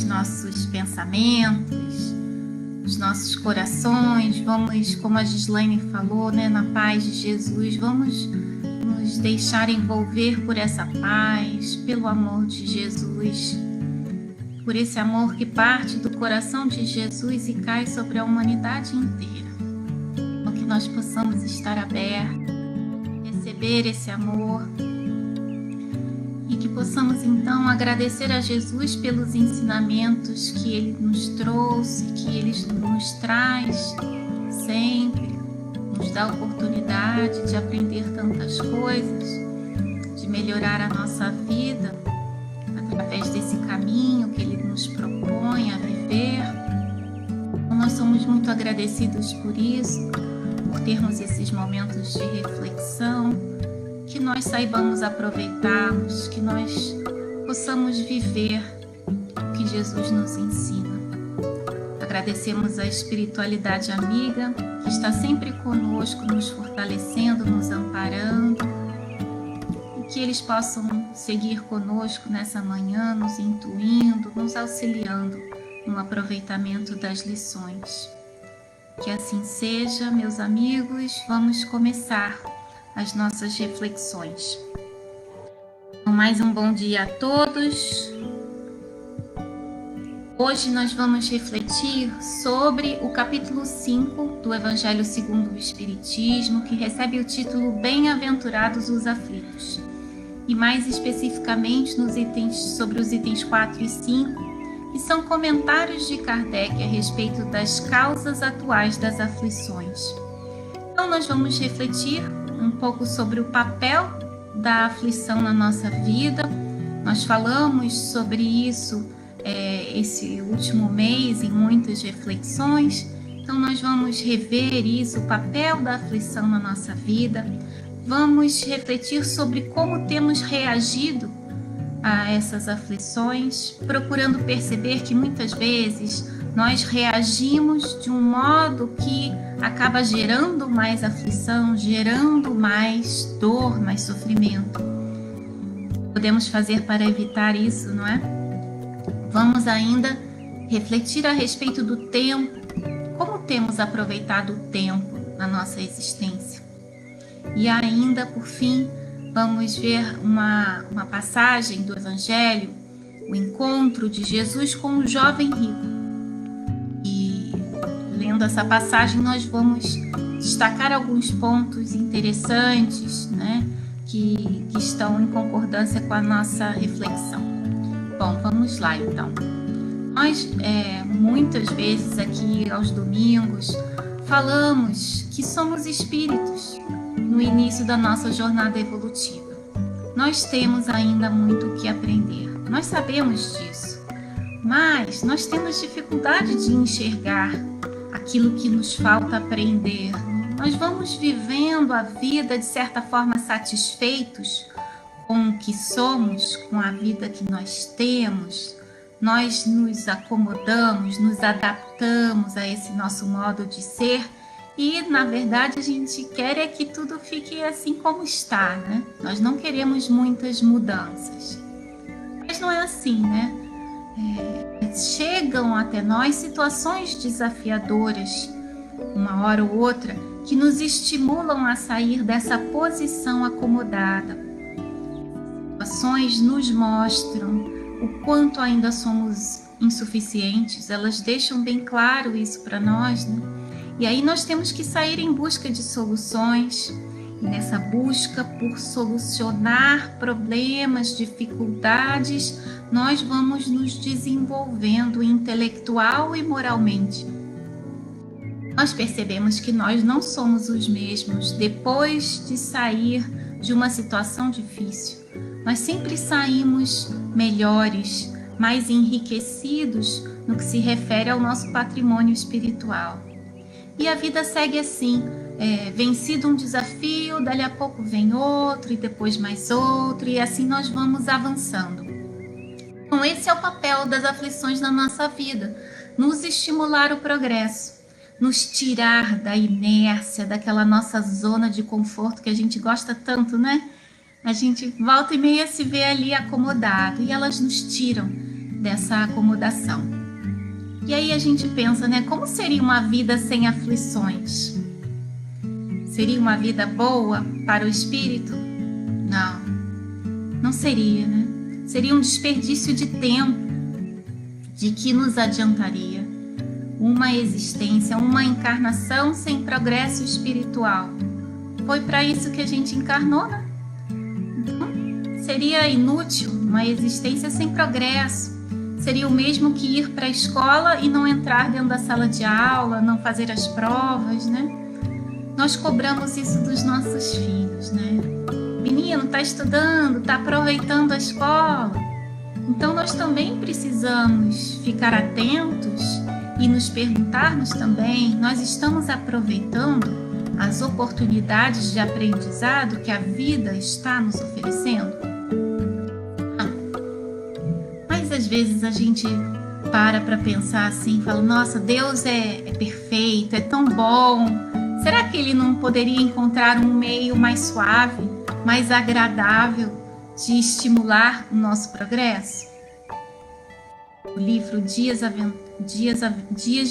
nossos pensamentos, os nossos corações, vamos, como a Gislaine falou, né, na paz de Jesus, vamos nos deixar envolver por essa paz, pelo amor de Jesus, por esse amor que parte do coração de Jesus e cai sobre a humanidade inteira. Então, que nós possamos estar abertos, receber esse amor e que possamos então agradecer a Jesus pelos ensinamentos que Ele nos trouxe, que Ele nos traz sempre, nos dá a oportunidade de aprender tantas coisas, de melhorar a nossa vida através desse caminho que Ele nos propõe a viver. Então, nós somos muito agradecidos por isso, por termos esses momentos de reflexão, que nós saibamos aproveitá-los, que nós possamos viver o que Jesus nos ensina. Agradecemos a espiritualidade amiga, que está sempre conosco, nos fortalecendo, nos amparando, e que eles possam seguir conosco nessa manhã, nos intuindo, nos auxiliando no aproveitamento das lições. Que assim seja, meus amigos, vamos começar as nossas reflexões. Então, mais um bom dia a todos. Hoje nós vamos refletir sobre o capítulo 5 do Evangelho segundo o Espiritismo, que recebe o título Bem-aventurados os aflitos. E mais especificamente sobre os itens 4 e 5, que são comentários de Kardec a respeito das causas atuais das aflições. Então nós vamos refletir um pouco sobre o papel da aflição na nossa vida. Nós falamos sobre isso esse último mês em muitas reflexões. Então nós vamos rever isso, o papel da aflição na nossa vida. Vamos refletir sobre como temos reagido a essas aflições, procurando perceber que muitas vezes nós reagimos de um modo que acaba gerando mais aflição, gerando mais dor, mais sofrimento. Podemos fazer para evitar isso, não é? Vamos ainda refletir a respeito do tempo, como temos aproveitado o tempo na nossa existência. E ainda, por fim, vamos ver uma passagem do Evangelho, o encontro de Jesus com um jovem rico. E lendo essa passagem, nós vamos destacar alguns pontos interessantes, né, que estão em concordância com a nossa reflexão. Bom, vamos lá então. Nós, muitas vezes aqui aos domingos, falamos que somos espíritos no início da nossa jornada evolutiva. Nós temos ainda muito o que aprender. Nós sabemos disso, mas nós temos dificuldade de enxergar aquilo que nos falta aprender. Nós vamos vivendo a vida de certa forma satisfeitos com o que somos, com a vida que nós temos. Nós nos acomodamos, nos adaptamos a esse nosso modo de ser e, na verdade, a gente quer que tudo fique assim como está, né? Nós não queremos muitas mudanças. Mas não é assim, né? Chegam até nós situações desafiadoras, uma hora ou outra, que nos estimulam a sair dessa posição acomodada. Situações nos mostram o quanto ainda somos insuficientes, elas deixam bem claro isso para nós, né? E aí nós temos que sair em busca de soluções, e nessa busca por solucionar problemas, dificuldades, nós vamos nos desenvolvendo intelectual e moralmente. Nós percebemos que nós não somos os mesmos depois de sair de uma situação difícil. Nós sempre saímos melhores, mais enriquecidos no que se refere ao nosso patrimônio espiritual. E a vida segue assim, vencido um desafio, dali a pouco vem outro, e depois mais outro, e assim nós vamos avançando. Então esse é o papel das aflições na nossa vida, nos estimular o progresso, nos tirar da inércia, daquela nossa zona de conforto que a gente gosta tanto, né? A gente volta e meia se vê ali acomodado, e elas nos tiram dessa acomodação. E aí a gente pensa, né? Como seria uma vida sem aflições? Seria uma vida boa para o espírito? Não, não seria, né? Seria um desperdício de tempo. De que nos adiantaria uma existência, uma encarnação sem progresso espiritual? Foi para isso que a gente encarnou, né? Então, seria inútil uma existência sem progresso. Seria o mesmo que ir para a escola e não entrar dentro da sala de aula, não fazer as provas, né? Nós cobramos isso dos nossos filhos, né? Menino, está estudando, está aproveitando a escola. Então nós também precisamos ficar atentos e nos perguntarmos também, nós estamos aproveitando as oportunidades de aprendizado que a vida está nos oferecendo? Mas às vezes a gente para pensar assim, fala, nossa, Deus é perfeito, é tão bom. Será que Ele não poderia encontrar um meio mais suave, mais agradável de estimular o nosso progresso? O livro Dias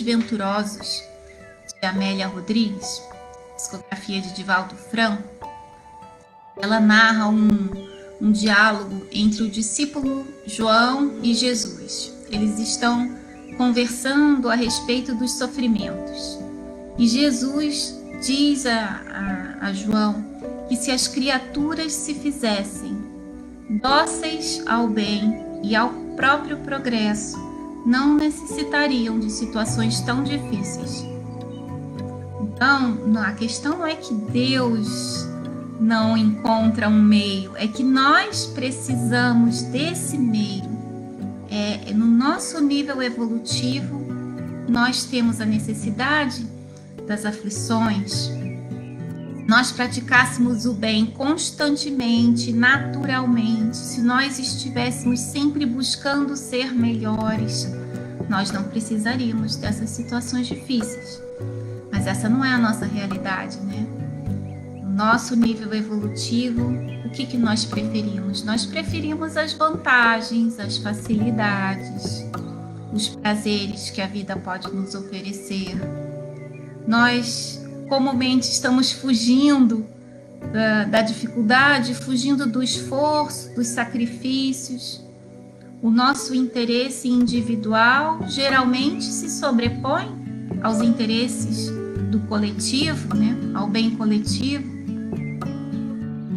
Venturosos, de Amélia Rodrigues, psicografia de Divaldo Franco, ela narra um diálogo entre o discípulo João e Jesus. Eles estão conversando a respeito dos sofrimentos. E Jesus diz a João que se as criaturas se fizessem dóceis ao bem e ao próprio progresso, não necessitariam de situações tão difíceis. Então, a questão não é que Deus não encontra um meio, é que nós precisamos desse meio. No nosso nível evolutivo, nós temos a necessidade das aflições. Nós praticássemos o bem constantemente, naturalmente, se nós estivéssemos sempre buscando ser melhores, nós não precisaríamos dessas situações difíceis. Mas essa não é a nossa realidade, né? No nosso nível evolutivo, o que nós preferimos? Nós preferimos as vantagens, as facilidades, os prazeres que a vida pode nos oferecer. Nós comumente estamos fugindo da dificuldade, fugindo do esforço, dos sacrifícios. O nosso interesse individual geralmente se sobrepõe aos interesses do coletivo, né? Ao bem coletivo.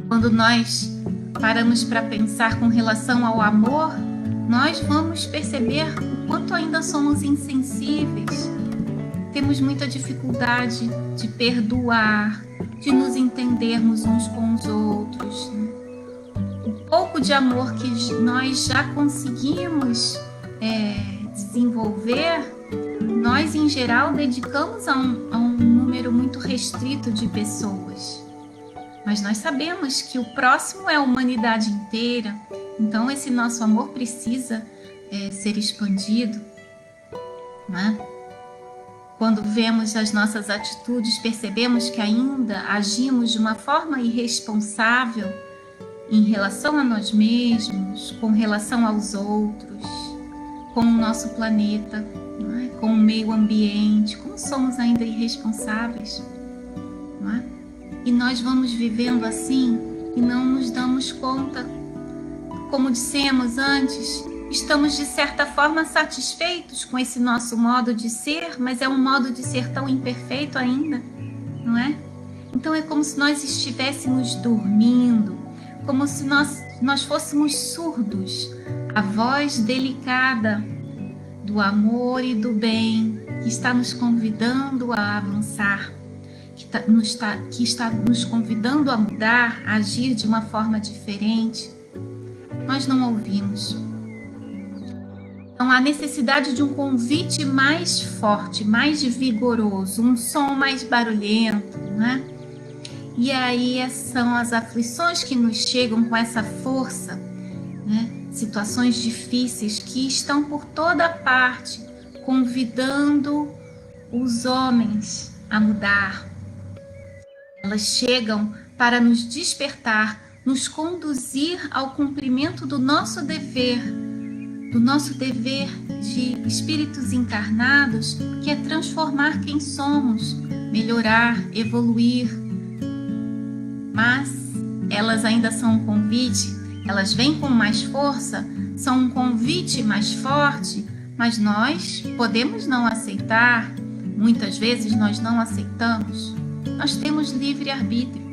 Quando nós paramos para pensar com relação ao amor, nós vamos perceber o quanto ainda somos insensíveis. Temos muita dificuldade de perdoar, de nos entendermos uns com os outros. O pouco de amor que nós já conseguimos desenvolver, nós em geral dedicamos a um número muito restrito de pessoas. Mas nós sabemos que o próximo é a humanidade inteira, então esse nosso amor precisa ser expandido, né? Quando vemos as nossas atitudes, percebemos que ainda agimos de uma forma irresponsável em relação a nós mesmos, com relação aos outros, com o nosso planeta, não é? Com o meio ambiente. Como somos ainda irresponsáveis, não é? E nós vamos vivendo assim e não nos damos conta. Como dissemos antes, estamos de certa forma satisfeitos com esse nosso modo de ser, mas é um modo de ser tão imperfeito ainda, não é? Então é como se nós estivéssemos dormindo, como se nós fôssemos surdos à voz delicada do amor e do bem que está nos convidando a avançar, que está nos convidando a mudar, a agir de uma forma diferente. Nós não ouvimos. Então, há necessidade de um convite mais forte, mais vigoroso, um som mais barulhento, né? E aí são as aflições que nos chegam com essa força, né? Situações difíceis que estão por toda parte, convidando os homens a mudar. Elas chegam para nos despertar, nos conduzir ao cumprimento do nosso dever, do nosso dever de espíritos encarnados, que é transformar quem somos, melhorar, evoluir. Mas elas ainda são um convite, elas vêm com mais força, são um convite mais forte, mas nós podemos não aceitar, muitas vezes nós não aceitamos. Nós temos livre-arbítrio.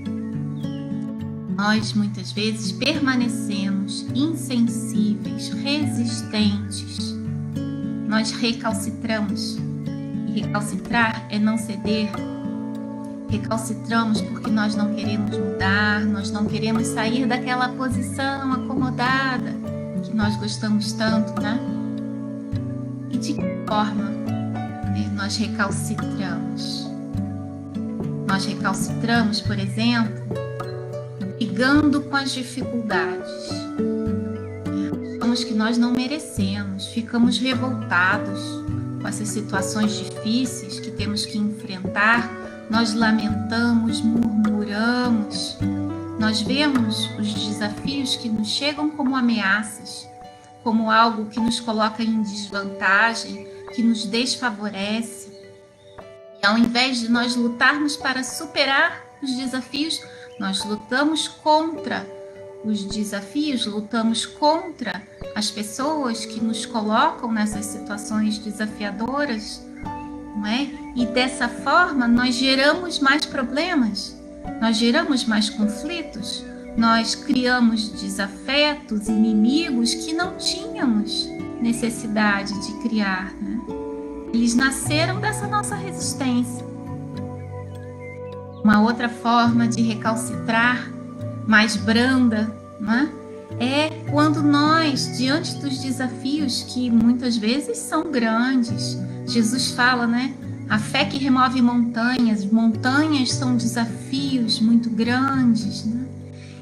Nós muitas vezes permanecemos insensíveis, resistentes. Nós recalcitramos. E recalcitrar é não ceder. Recalcitramos porque nós não queremos mudar, nós não queremos sair daquela posição acomodada que nós gostamos tanto, né? E de que forma nós recalcitramos? Nós recalcitramos, por exemplo, brigando com as dificuldades. Achamos que nós não merecemos, ficamos revoltados com essas situações difíceis que temos que enfrentar. Nós lamentamos, murmuramos, nós vemos os desafios que nos chegam como ameaças, como algo que nos coloca em desvantagem, que nos desfavorece. E ao invés de nós lutarmos para superar os desafios, nós lutamos contra os desafios, lutamos contra as pessoas que nos colocam nessas situações desafiadoras. Não é? E dessa forma nós geramos mais problemas, nós geramos mais conflitos, nós criamos desafetos, inimigos que não tínhamos necessidade de criar, né? Eles nasceram dessa nossa resistência. Uma outra forma de recalcitrar, mais branda, né? É quando nós, diante dos desafios que muitas vezes são grandes, Jesus fala, né? A fé que remove montanhas, montanhas são desafios muito grandes, né?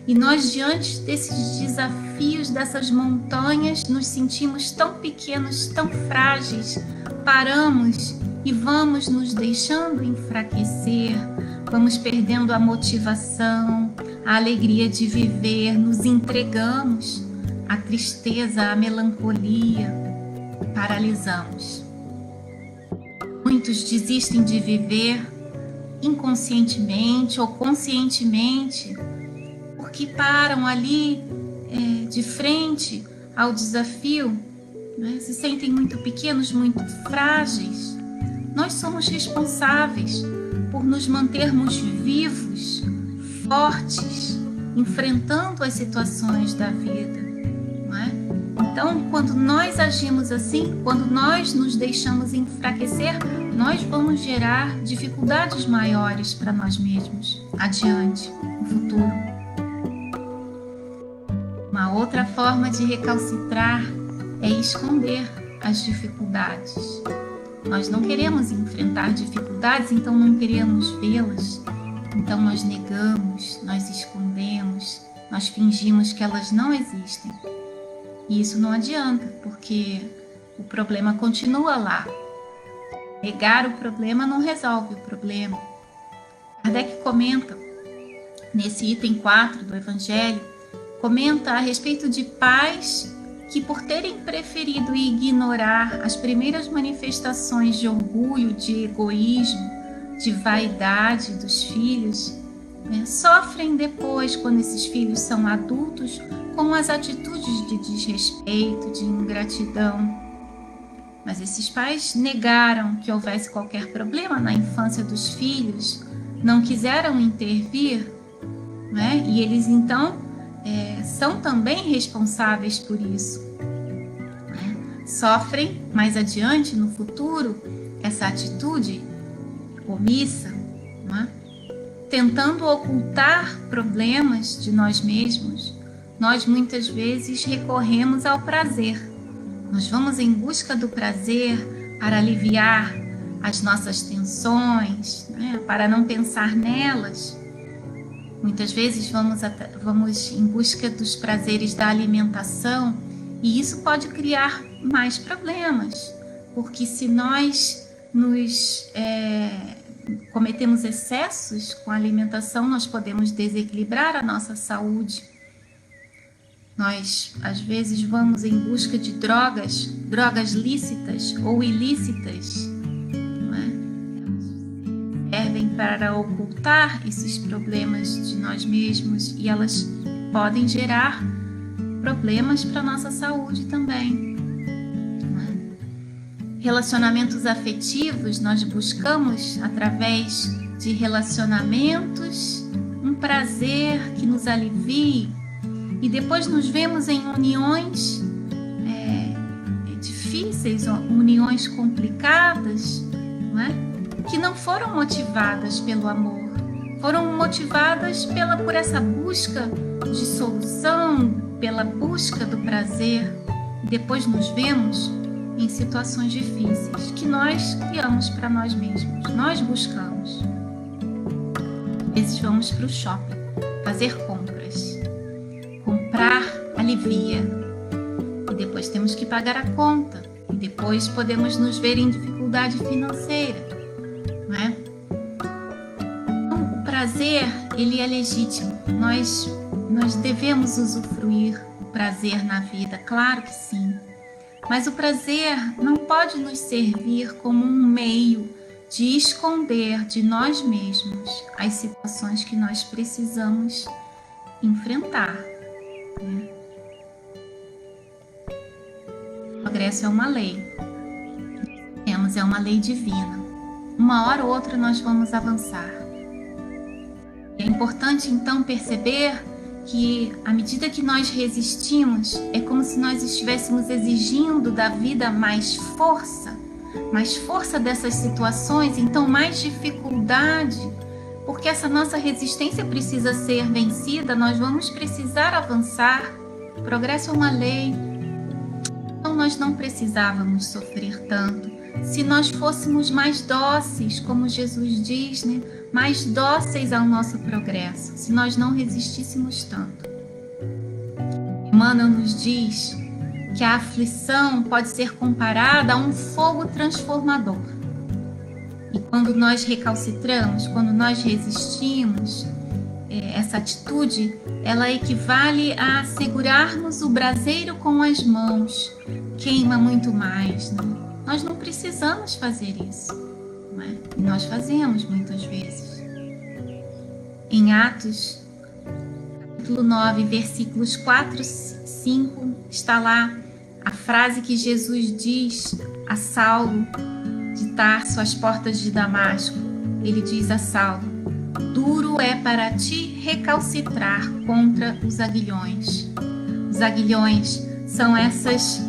E nós, diante desses desafios, dessas montanhas, nos sentimos tão pequenos, tão frágeis, paramos e vamos nos deixando enfraquecer, vamos perdendo a motivação, a alegria de viver, nos entregamos à tristeza, à melancolia, paralisamos. Muitos desistem de viver inconscientemente ou conscientemente, porque param ali de frente ao desafio, né? Se sentem muito pequenos, muito frágeis. Nós somos responsáveis por nos mantermos vivos, fortes, enfrentando as situações da vida, não é? Então, quando nós agimos assim, quando nós nos deixamos enfraquecer, nós vamos gerar dificuldades maiores para nós mesmos, adiante, no futuro. Uma outra forma de recalcitrar é esconder as dificuldades. Nós não queremos enfrentar dificuldades, então não queremos vê-las. Então nós negamos, nós escondemos, nós fingimos que elas não existem. E isso não adianta, porque o problema continua lá. Negar o problema não resolve o problema. Kardec comenta, nesse item 4 do Evangelho, comenta a respeito de pais que, por terem preferido ignorar as primeiras manifestações de orgulho, de egoísmo, de vaidade dos filhos, né, sofrem depois, quando esses filhos são adultos, com as atitudes de desrespeito, de ingratidão. Mas esses pais negaram que houvesse qualquer problema na infância dos filhos, não quiseram intervir, né? E eles então são também responsáveis por isso, né? Sofrem mais adiante, no futuro, essa atitude omissa, né? Tentando ocultar problemas de nós mesmos. Nós muitas vezes recorremos ao prazer. Nós vamos em busca do prazer para aliviar as nossas tensões, né? Para não pensar nelas. Muitas vezes vamos em busca dos prazeres da alimentação, e isso pode criar mais problemas, porque se nós cometemos excessos com a alimentação, nós podemos desequilibrar a nossa saúde. Nós, às vezes, vamos em busca de drogas lícitas ou ilícitas, não é? Servem para ocultar esses problemas de nós mesmos e elas podem gerar problemas para a nossa saúde também. Não é? Relacionamentos afetivos, nós buscamos, através de relacionamentos, um prazer que nos alivie, e depois nos vemos em uniões difíceis, uniões complicadas, não é? Que não foram motivadas pelo amor, foram motivadas por essa busca de solução, pela busca do prazer. E depois nos vemos em situações difíceis que nós criamos para nós mesmos, nós buscamos. Às vezes vamos para o shopping fazer compras. Comprar alivia, e depois temos que pagar a conta, e depois podemos nos ver em dificuldade financeira, não é? Então, o prazer, ele é legítimo, nós devemos usufruir o prazer na vida, claro que sim, mas o prazer não pode nos servir como um meio de esconder de nós mesmos as situações que nós precisamos enfrentar. O progresso é uma lei, é uma lei divina. Uma hora ou outra nós vamos avançar. É importante então perceber que à medida que nós resistimos, é como se nós estivéssemos exigindo da vida mais força dessas situações, então mais dificuldade. Porque essa nossa resistência precisa ser vencida, nós vamos precisar avançar. O progresso é uma lei. Então nós não precisávamos sofrer tanto. Se nós fôssemos mais dóceis, como Jesus diz, né? Mais dóceis ao nosso progresso, se nós não resistíssemos tanto. Emmanuel nos diz que a aflição pode ser comparada a um fogo transformador. E quando nós recalcitramos, quando nós resistimos, essa atitude, ela equivale a segurarmos o braseiro com as mãos. Queima muito mais, né? Nós não precisamos fazer isso, não é? E nós fazemos muitas vezes. Em Atos, capítulo 9, versículos 4 e 5, está lá a frase que Jesus diz a Saulo de Tarso, às portas de Damasco. Ele diz a Saulo: duro é para ti recalcitrar contra os aguilhões. Os aguilhões são esses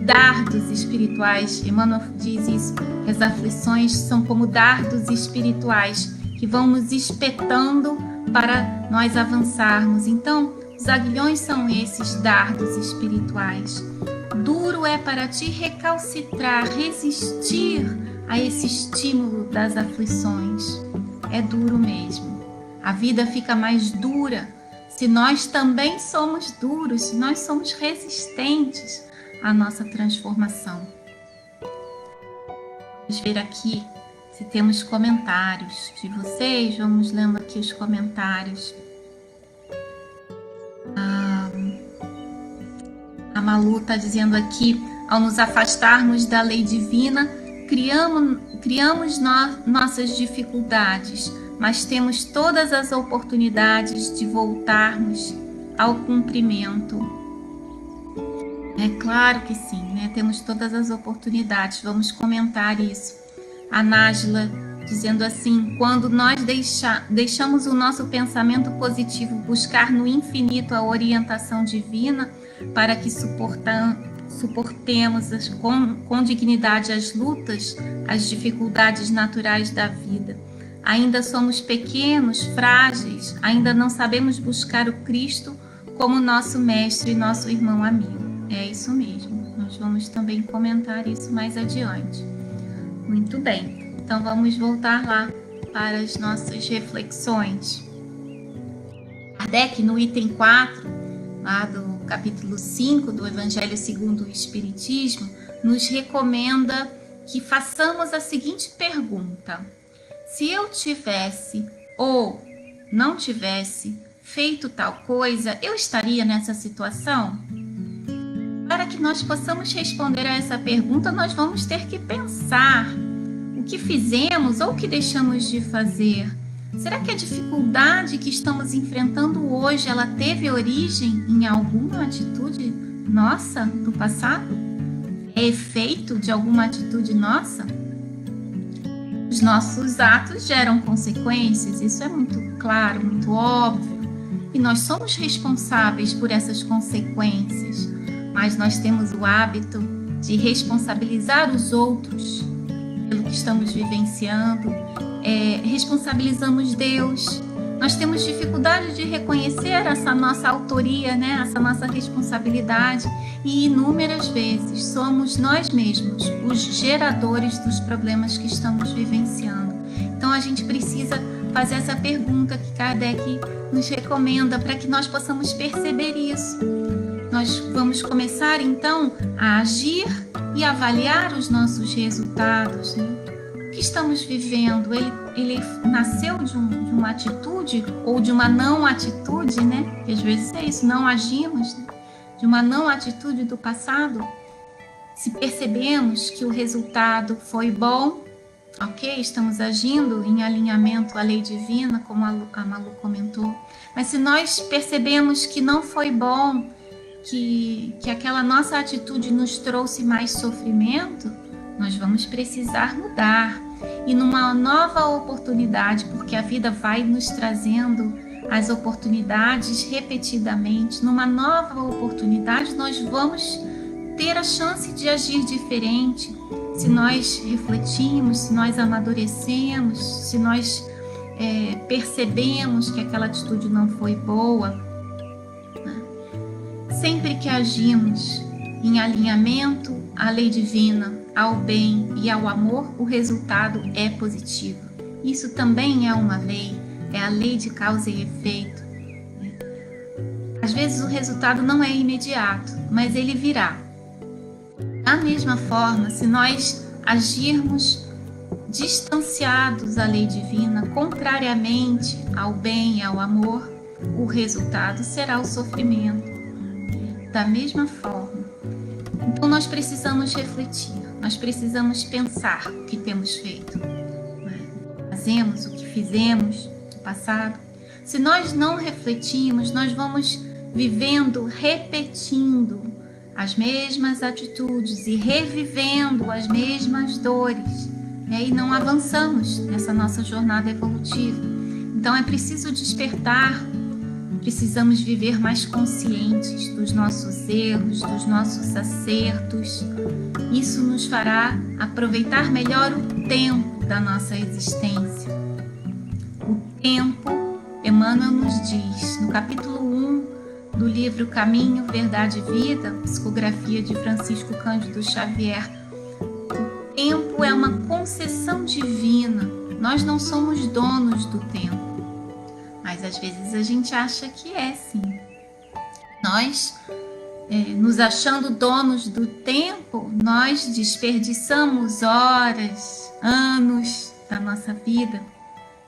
dardos espirituais. Emmanuel diz isso, que as aflições são como dardos espirituais que vão nos espetando para nós avançarmos. Então, os aguilhões são esses dardos espirituais. Duro é para ti recalcitrar, resistir a esse estímulo das aflições. É duro mesmo. A vida fica mais dura se nós também somos duros, se nós somos resistentes à nossa transformação. Vamos ver aqui se temos comentários de vocês. Vamos lendo aqui os comentários. A Malu está dizendo aqui: ao nos afastarmos da lei divina, criamos nossas dificuldades, mas temos todas as oportunidades de voltarmos ao cumprimento. É claro que sim, né? Temos todas as oportunidades. Vamos comentar isso. A Nájila dizendo assim: quando nós deixamos o nosso pensamento positivo buscar no infinito a orientação divina, para que suportemos com dignidade as lutas, as dificuldades naturais da vida. Ainda somos pequenos, frágeis, ainda não sabemos buscar o Cristo como nosso mestre e nosso irmão amigo. É isso mesmo, nós vamos também comentar isso mais adiante. Muito bem, então vamos voltar lá para as nossas reflexões. Kardec, no item 4, lá do capítulo 5 do Evangelho segundo o Espiritismo, nos recomenda que façamos a seguinte pergunta: se eu tivesse ou não tivesse feito tal coisa, eu estaria nessa situação? Para que nós possamos responder a essa pergunta, nós vamos ter que pensar o que fizemos ou o que deixamos de fazer. Será que a dificuldade que estamos enfrentando hoje, ela teve origem em alguma atitude nossa do passado? É efeito de alguma atitude nossa? Os nossos atos geram consequências, isso é muito claro, muito óbvio, e nós somos responsáveis por essas consequências, mas nós temos o hábito de responsabilizar os outros pelo que estamos vivenciando, responsabilizamos Deus. Nós temos dificuldade de reconhecer essa nossa autoria, né? Essa nossa responsabilidade, e inúmeras vezes somos nós mesmos os geradores dos problemas que estamos vivenciando. Então a gente precisa fazer essa pergunta que Kardec nos recomenda para que nós possamos perceber isso. Nós vamos começar então a agir e avaliar os nossos resultados, né? O que estamos vivendo? Ele nasceu de uma atitude ou de uma não atitude, né? Que às vezes é isso, não agimos, né? De uma não atitude do passado. Se percebemos que o resultado foi bom, ok, estamos agindo em alinhamento à lei divina, como a Malu comentou. Mas se nós percebemos que não foi bom, que aquela nossa atitude nos trouxe mais sofrimento, nós vamos precisar mudar. E numa nova oportunidade, porque a vida vai nos trazendo as oportunidades repetidamente, numa nova oportunidade nós vamos ter a chance de agir diferente, se nós refletimos, se nós amadurecemos, se nós percebemos que aquela atitude não foi boa. Sempre que agimos em alinhamento à lei divina, ao bem e ao amor, o resultado é positivo. Isso também é uma lei, é a lei de causa e efeito. Às vezes o resultado não é imediato, mas ele virá. Da mesma forma, se nós agirmos distanciados à lei divina, contrariamente ao bem e ao amor, o resultado será o sofrimento. Da mesma forma. Então nós precisamos refletir, nós precisamos pensar o que temos feito. Fazemos o que fizemos no passado. Se nós não refletimos, nós vamos vivendo, repetindo as mesmas atitudes e revivendo as mesmas dores. E aí não avançamos nessa nossa jornada evolutiva. Então é preciso despertar, precisamos viver mais conscientes dos nossos erros, dos nossos acertos. Isso nos fará aproveitar melhor o tempo da nossa existência. O tempo, Emmanuel nos diz, no capítulo 1 do livro Caminho, Verdade e Vida, psicografia de Francisco Cândido Xavier, o tempo é uma concessão divina. Nós não somos donos do tempo. Mas às vezes a gente acha que é, sim. Nós, nos achando donos do tempo, nós desperdiçamos horas, anos da nossa vida.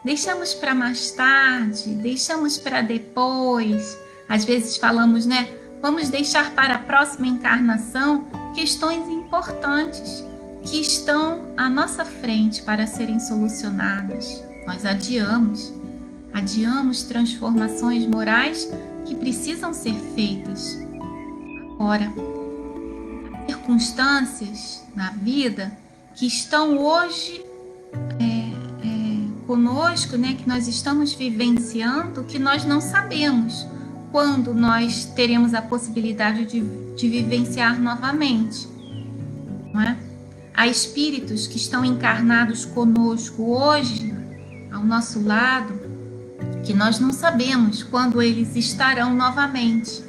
Deixamos para mais tarde, deixamos para depois. Às vezes falamos, né? Vamos deixar para a próxima encarnação questões importantes que estão à nossa frente para serem solucionadas. Nós adiamos transformações morais que precisam ser feitas. Agora, circunstâncias na vida que estão hoje conosco, né, que nós estamos vivenciando, que nós não sabemos quando nós teremos a possibilidade de vivenciar novamente. Não é? Há espíritos que estão encarnados conosco hoje, ao nosso lado, que nós não sabemos quando eles estarão novamente.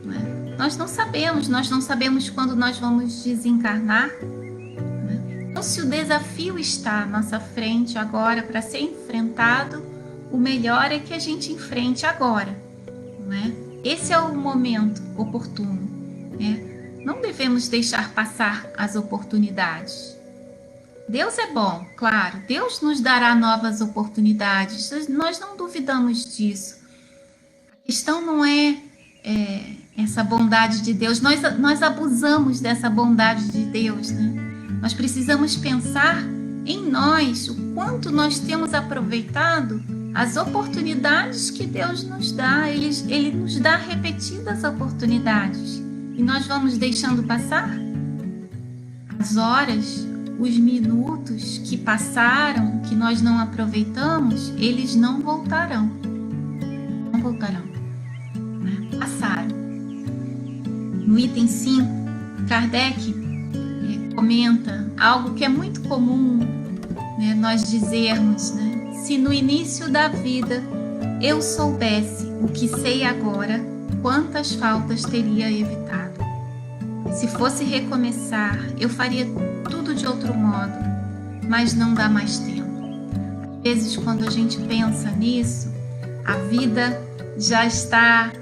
Não é? Nós não sabemos quando nós vamos desencarnar. Não é? Então, se o desafio está à nossa frente agora para ser enfrentado, o melhor é que a gente enfrente agora. Não é? Esse é o momento oportuno. Né? Não devemos deixar passar as oportunidades. Deus é bom, claro, Deus nos dará novas oportunidades, nós não duvidamos disso, questão não é essa bondade de Deus. Nós abusamos dessa bondade de Deus, né? Nós precisamos pensar em nós, o quanto nós temos aproveitado as oportunidades que Deus nos dá. Ele nos dá repetidas oportunidades e nós vamos deixando passar as horas, os minutos que passaram, que nós não aproveitamos, eles não voltarão. Não voltarão. Passaram. No item 5, Kardec comenta algo que é muito comum, né, nós dizermos, né? Se no início da vida eu soubesse o que sei agora, quantas faltas teria evitado. Se fosse recomeçar, eu faria tudo de outro modo, mas não dá mais tempo. Às vezes, quando a gente pensa nisso, a vida já está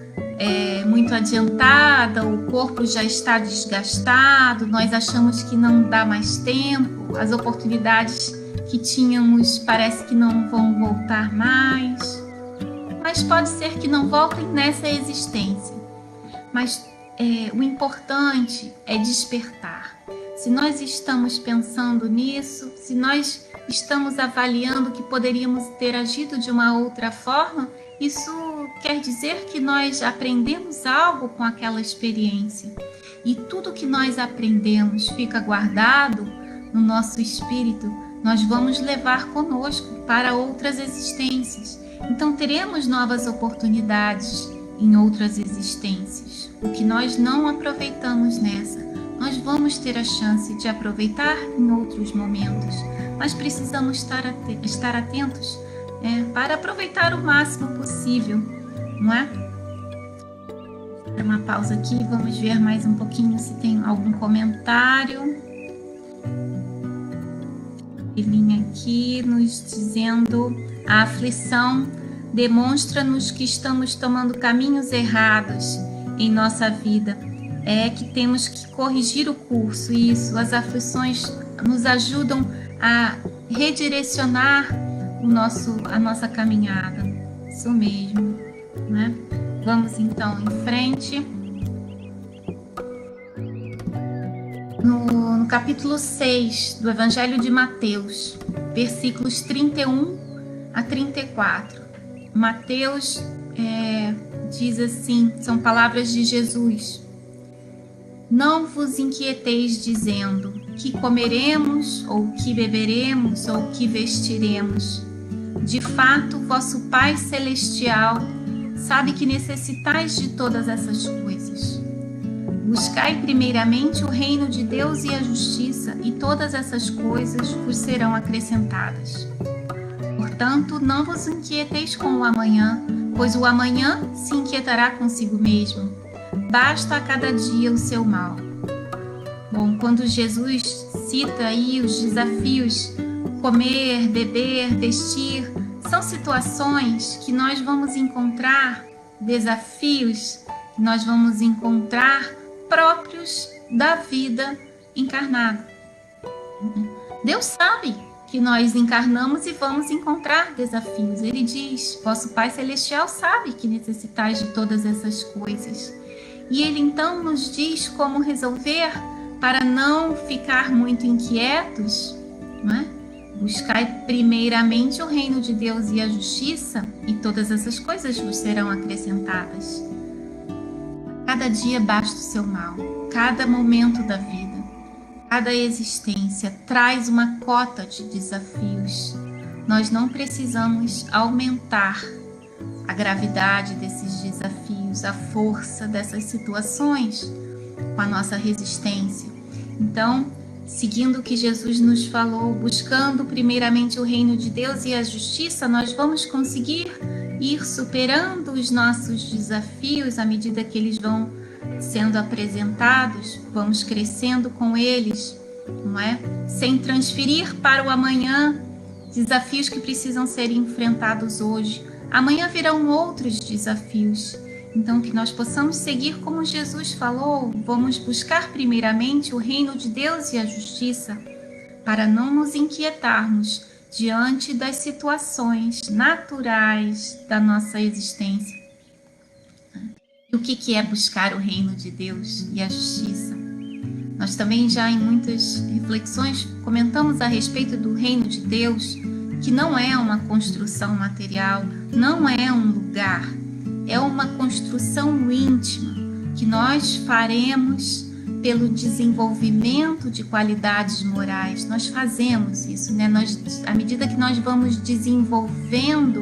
muito adiantada, o corpo já está desgastado, nós achamos que não dá mais tempo, as oportunidades que tínhamos parece que não vão voltar mais, mas pode ser que não voltem nessa existência. Mas o importante é despertar. Se nós estamos pensando nisso, se nós estamos avaliando que poderíamos ter agido de uma outra forma, isso quer dizer que nós aprendemos algo com aquela experiência. E tudo que nós aprendemos fica guardado no nosso espírito, nós vamos levar conosco para outras existências. Então teremos novas oportunidades em outras existências. O que nós não aproveitamos nessa, nós vamos ter a chance de aproveitar em outros momentos. Mas precisamos estar atentos para aproveitar o máximo possível, não é? Vou dar uma pausa aqui, vamos ver mais um pouquinho se tem algum comentário. Ele aqui nos dizendo: a aflição demonstra-nos que estamos tomando caminhos errados em nossa vida. É que temos que corrigir o curso. Isso, as aflições nos ajudam a redirecionar a nossa caminhada. Isso mesmo, né? Vamos então em frente. No capítulo 6 do Evangelho de Mateus, versículos 31 a 34. Mateus diz assim, são palavras de Jesus: não vos inquieteis dizendo, que comeremos, ou que beberemos, ou que vestiremos. De fato, vosso Pai Celestial sabe que necessitais de todas essas coisas. Buscai primeiramente o reino de Deus e a justiça, e todas essas coisas vos serão acrescentadas. Portanto, não vos inquieteis com o amanhã, pois o amanhã se inquietará consigo mesmo. Basta a cada dia o seu mal. Bom, quando Jesus cita aí os desafios, comer, beber, vestir, são situações que nós vamos encontrar, desafios que nós vamos encontrar próprios da vida encarnada. Deus sabe que nós encarnamos e vamos encontrar desafios. Ele diz, vosso Pai Celestial sabe que necessitais de todas essas coisas. E Ele então nos diz como resolver para não ficar muito inquietos, não é? Buscai primeiramente o reino de Deus e a justiça, e todas essas coisas vos serão acrescentadas. Cada dia basta o seu mal, cada momento da vida, cada existência traz uma cota de desafios. Nós não precisamos aumentar a gravidade desses desafios, a força dessas situações com a nossa resistência. Então, seguindo o que Jesus nos falou, buscando primeiramente o reino de Deus e a justiça, nós vamos conseguir ir superando os nossos desafios à medida que eles vão sendo apresentados, vamos crescendo com eles, não é? Sem transferir para o amanhã desafios que precisam ser enfrentados hoje. Amanhã virão outros desafios. Então, que nós possamos seguir como Jesus falou, vamos buscar primeiramente o reino de Deus e a justiça, para não nos inquietarmos diante das situações naturais da nossa existência. O que é buscar o reino de Deus e a justiça? Nós também já em muitas reflexões comentamos a respeito do reino de Deus, que não é uma construção material, não é um lugar, é uma construção íntima que nós faremos pelo desenvolvimento de qualidades morais. Nós fazemos isso, né? À medida que nós vamos desenvolvendo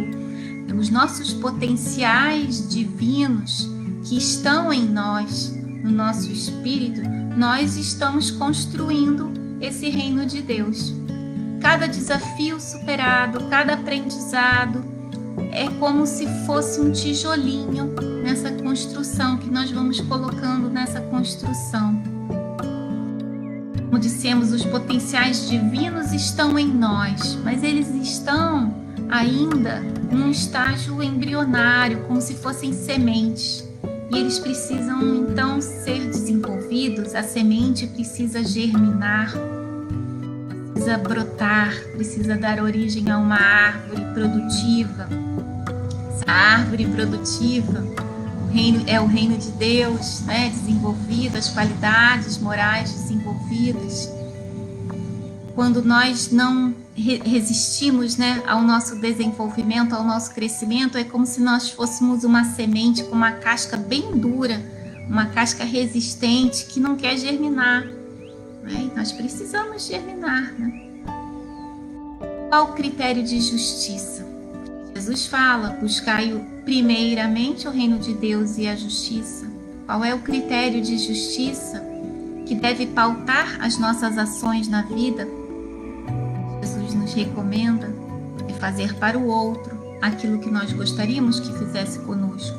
os nossos potenciais divinos que estão em nós, no nosso espírito, nós estamos construindo esse reino de Deus. Cada desafio superado, cada aprendizado é como se fosse um tijolinho nessa construção que nós vamos colocando nessa construção. Como dissemos, os potenciais divinos estão em nós, mas eles estão ainda num estágio embrionário, como se fossem sementes. E eles precisam então ser desenvolvidos, a semente precisa germinar, precisa brotar, precisa dar origem a uma árvore produtiva. Essa árvore produtiva é o reino de Deus, né? Desenvolvido, as qualidades morais desenvolvidas. Quando nós não resistimos, né, ao nosso desenvolvimento, ao nosso crescimento, é como se nós fôssemos uma semente com uma casca bem dura, uma casca resistente que não quer germinar. Né? Nós precisamos germinar. Né? Qual o critério de justiça? Jesus fala, buscai primeiramente o reino de Deus e a justiça. Qual é o critério de justiça que deve pautar as nossas ações na vida? Jesus nos recomenda fazer para o outro aquilo que nós gostaríamos que fizesse conosco.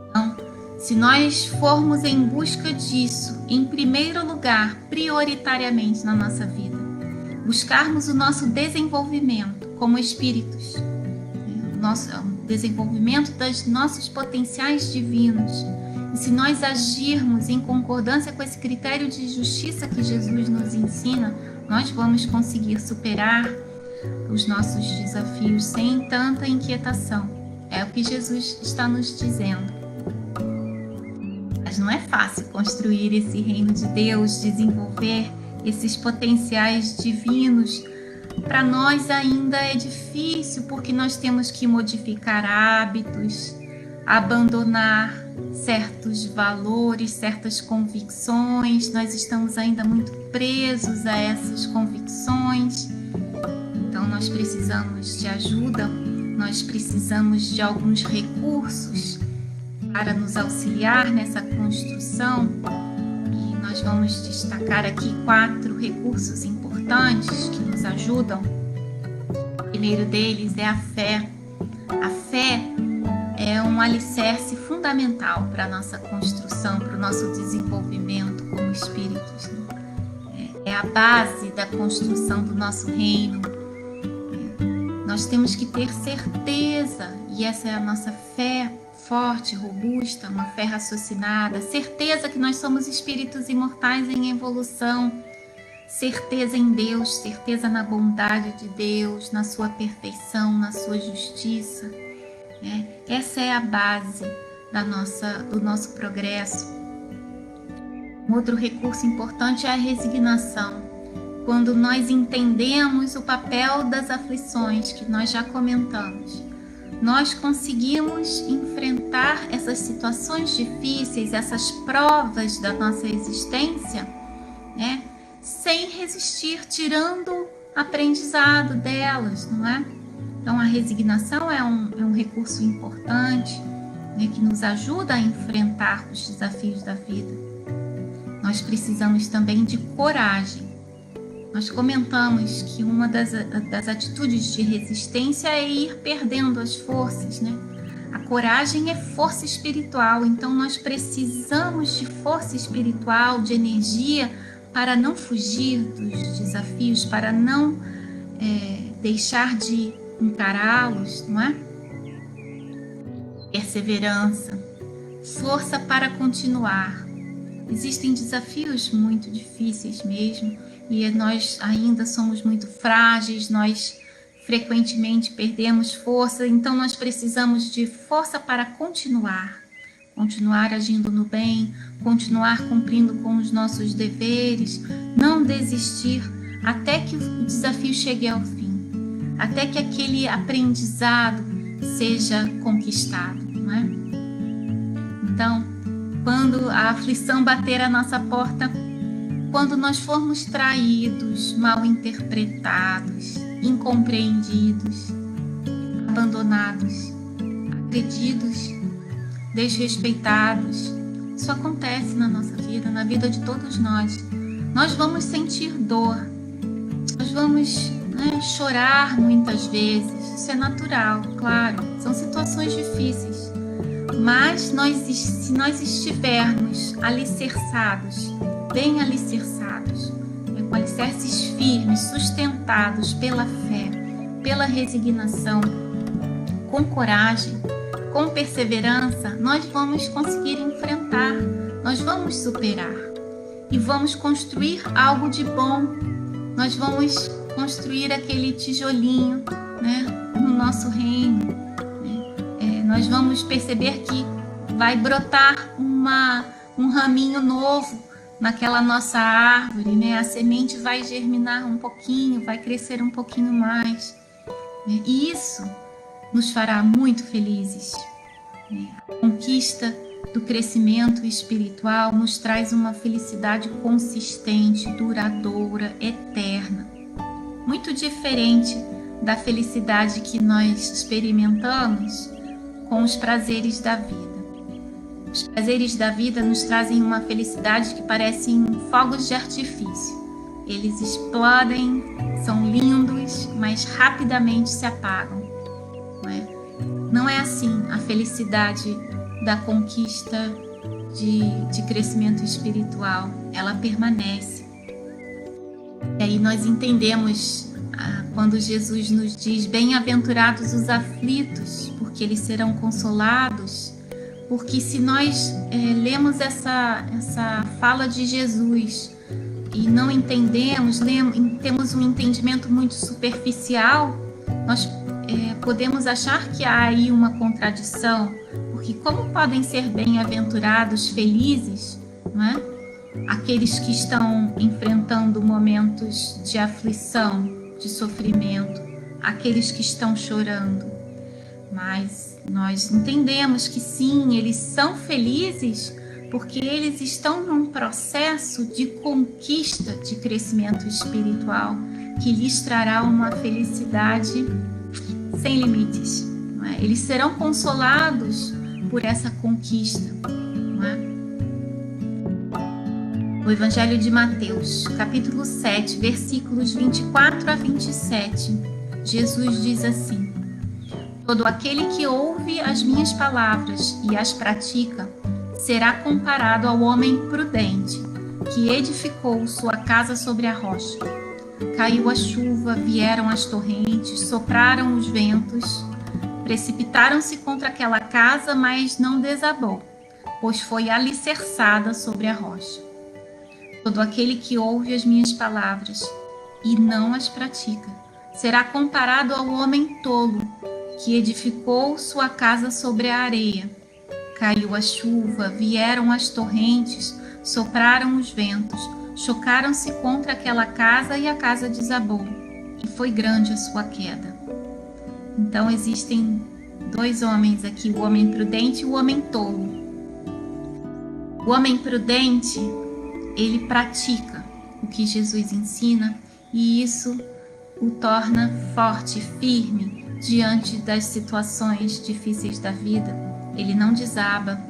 Então, se nós formos em busca disso, em primeiro lugar, prioritariamente na nossa vida, buscarmos o nosso desenvolvimento como espíritos, o desenvolvimento dos nossos potenciais divinos, e se nós agirmos em concordância com esse critério de justiça que Jesus nos ensina, nós vamos conseguir superar os nossos desafios sem tanta inquietação. É o que Jesus está nos dizendo. Mas não é fácil construir esse reino de Deus, desenvolver esses potenciais divinos. Para nós ainda é difícil, porque nós temos que modificar hábitos, abandonar certos valores, certas convicções. Nós estamos ainda muito presos a essas convicções. Então nós precisamos de ajuda, nós precisamos de alguns recursos para nos auxiliar nessa construção. E nós vamos destacar aqui 4 recursos importantes que nos ajudam. O primeiro deles é a fé. A fé é um alicerce fundamental para a nossa construção, para o nosso desenvolvimento como espíritos. É a base da construção do nosso reino. Nós temos que ter certeza, e essa é a nossa fé forte, robusta, uma fé raciocinada, certeza que nós somos espíritos imortais em evolução, certeza em Deus, certeza na bondade de Deus, na sua perfeição, na sua justiça. Essa é a base do nosso progresso. Um outro recurso importante é a resignação. Quando nós entendemos o papel das aflições, que nós já comentamos, nós conseguimos enfrentar essas situações difíceis, essas provas da nossa existência, né, sem resistir, tirando aprendizado delas, não é? Então, a resignação é um recurso importante, né, que nos ajuda a enfrentar os desafios da vida. Nós precisamos também de coragem. Nós comentamos que uma das atitudes de resistência é ir perdendo as forças, né? A coragem é força espiritual, então nós precisamos de força espiritual, de energia, para não fugir dos desafios, para não deixar de encará-los, não é? Perseverança, força para continuar. Existem desafios muito difíceis mesmo, e nós ainda somos muito frágeis, nós frequentemente perdemos força, então nós precisamos de força para continuar continuar agindo no bem, continuar cumprindo com os nossos deveres, não desistir até que o desafio chegue ao fim, até que aquele aprendizado seja conquistado, não é? Então, quando a aflição bater à nossa porta, quando nós formos traídos, mal interpretados, incompreendidos, abandonados, agredidos, desrespeitados, isso acontece na nossa vida, na vida de todos nós. Nós vamos sentir dor, nós vamos chorar muitas vezes, isso é natural, claro, são situações difíceis, mas se nós estivermos alicerçados, bem alicerçados, com alicerces firmes, sustentados pela fé, pela resignação, com coragem, com perseverança, nós vamos conseguir enfrentar, nós vamos superar e vamos construir algo de bom. Nós vamos construir aquele tijolinho, né, no nosso reino. Nós vamos perceber que vai brotar um raminho novo naquela nossa árvore, né? A semente vai germinar um pouquinho, vai crescer um pouquinho mais, né? E isso nos fará muito felizes. A conquista do crescimento espiritual nos traz uma felicidade consistente, duradoura, eterna, muito diferente da felicidade que nós experimentamos com os prazeres da vida. Os prazeres da vida nos trazem uma felicidade que parecem fogos de artifício. Eles explodem, são lindos, mas rapidamente se apagam. Não é assim a felicidade da conquista de crescimento espiritual. Ela permanece. E aí nós entendemos quando Jesus nos diz: bem-aventurados os aflitos, porque eles serão consolados. Porque se nós lemos essa fala de Jesus e não entendemos, temos um entendimento muito superficial, nós podemos achar que há aí uma contradição, porque como podem ser bem-aventurados, felizes, não é? Aqueles que estão enfrentando momentos de aflição, de sofrimento, aqueles que estão chorando. Mas nós entendemos que sim, eles são felizes porque eles estão num processo de conquista de crescimento espiritual que lhes trará uma felicidade sem limites. Não é? Eles serão consolados por essa conquista. Não é? O Evangelho de Mateus, capítulo 7, versículos 24 a 27, Jesus diz assim: todo aquele que ouve as minhas palavras e as pratica será comparado ao homem prudente que edificou sua casa sobre a rocha. Caiu a chuva, vieram as torrentes, sopraram os ventos, precipitaram-se contra aquela casa, mas não desabou, pois foi alicerçada sobre a rocha. Todo aquele que ouve as minhas palavras e não as pratica será comparado ao homem tolo que edificou sua casa sobre a areia. Caiu a chuva, vieram as torrentes, sopraram os ventos, chocaram-se contra aquela casa e a casa desabou, e foi grande a sua queda. Então existem dois homens aqui, o homem prudente e o homem tolo. O homem prudente, ele pratica o que Jesus ensina, e isso o torna forte, firme, diante das situações difíceis da vida. Ele não desaba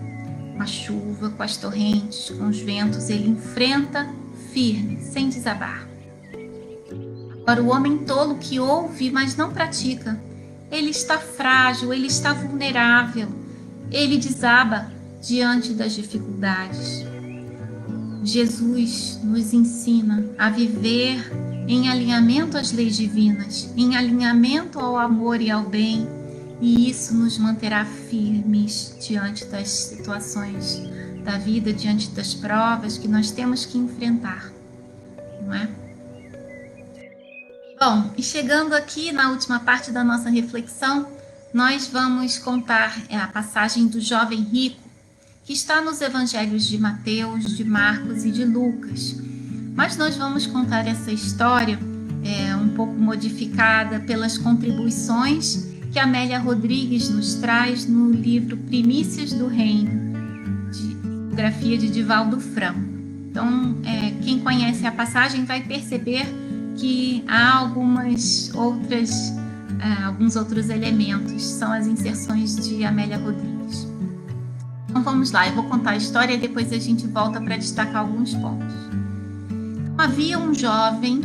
com a chuva, com as torrentes, com os ventos, ele enfrenta firme, sem desabar. Agora, o homem tolo que ouve, mas não pratica, ele está frágil, ele está vulnerável, ele desaba diante das dificuldades. Jesus nos ensina a viver em alinhamento às leis divinas, em alinhamento ao amor e ao bem, e isso nos manterá firmes diante das situações da vida, diante das provas que nós temos que enfrentar, não é? Bom, e chegando aqui na última parte da nossa reflexão, nós vamos contar a passagem do jovem rico que está nos evangelhos de Mateus, de Marcos e de Lucas. Mas nós vamos contar essa história um pouco modificada pelas contribuições que Amélia Rodrigues nos traz no livro Primícias do Reino, de biografia de Divaldo Franco. Então, quem conhece a passagem vai perceber que há alguns outros elementos, são as inserções de Amélia Rodrigues. Então vamos lá, eu vou contar a história e depois a gente volta para destacar alguns pontos. Então, havia um jovem